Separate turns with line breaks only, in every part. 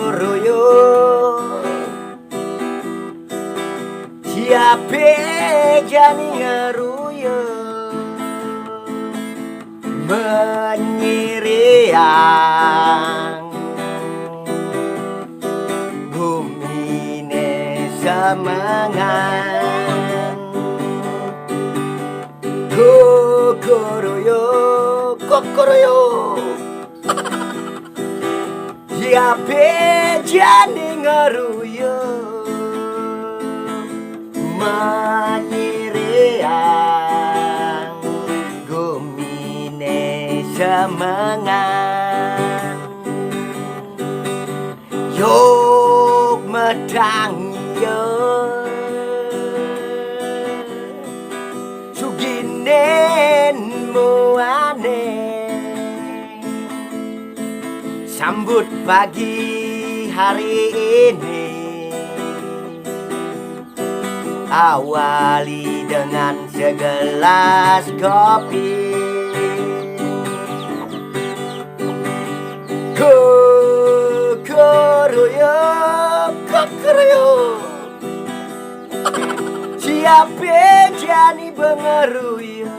Kokoroyo siape jani ngaruyo menyiriang bumine semangan kokoroyo siape jani ngaruyo menyiriang gumine semangan yok medang yo suginen muane sambut pagi hari ini, awali dengan segelas kopi. Kokoroyo siapa jani bengeruyo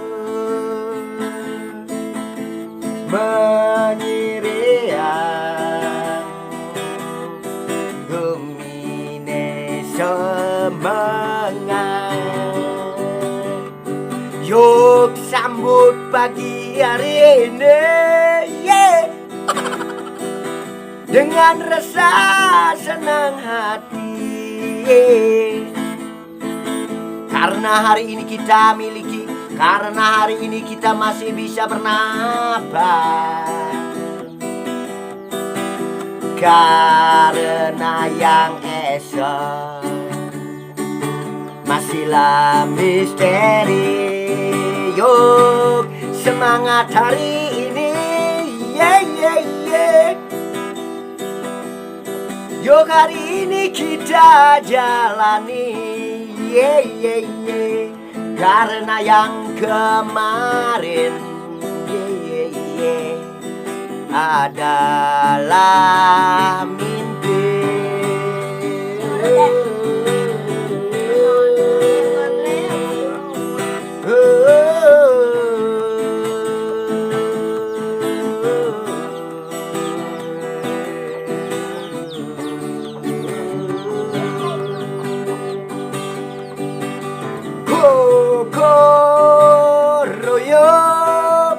menyiriang gumine semangat yuk sambut pagi hari ini, dengan rasa senang hati, karena hari ini kita miliki, karena hari ini kita masih bisa bernapas, karena yang esok masihlah misteri. Yuk semangat hari ini, yuk hari ini kita jalani, karena yang kemarin adalah mimpi.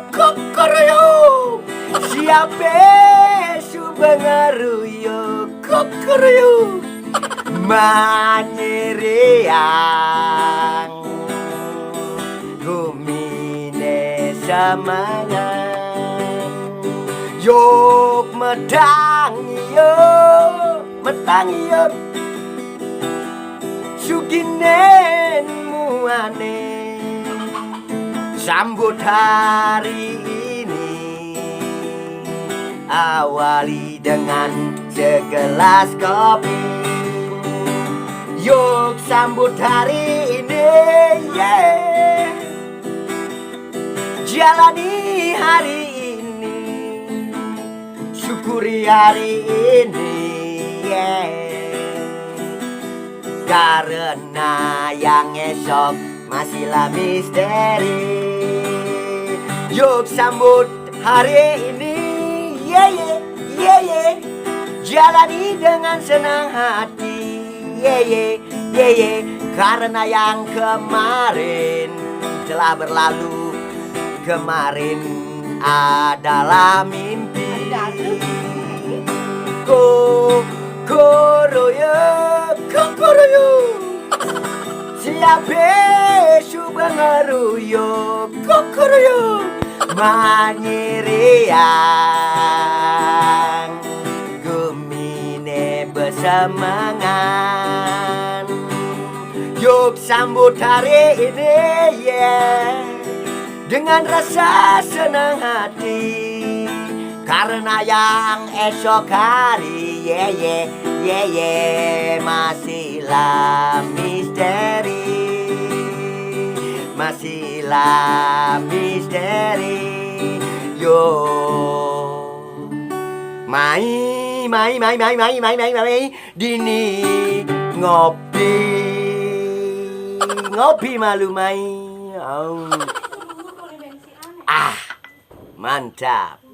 Kokoroyo siapa subengaruyo kokoroyo menyiriang gumine semangat yuk medang yo suginen muane sambut hari ini, awali dengan segelas kopi. Yuk sambut hari ini, jalani hari ini, syukuri hari ini, karena yang esok masihlah misteri. Yuk sambut hari ini, jalani dengan senang hati, karena yang kemarin telah berlalu, kemarin adalah mimpi. Kokoroyo siapa subengaruyo kokoroyo menyiriang gumine bersemangat. Yuk sambut hari ini, dengan rasa senang hati, karena yang esok hari masihlah misteri, masihlah misteri. Yo mai dini ngopi malu mai. Oh. Ah, mantap.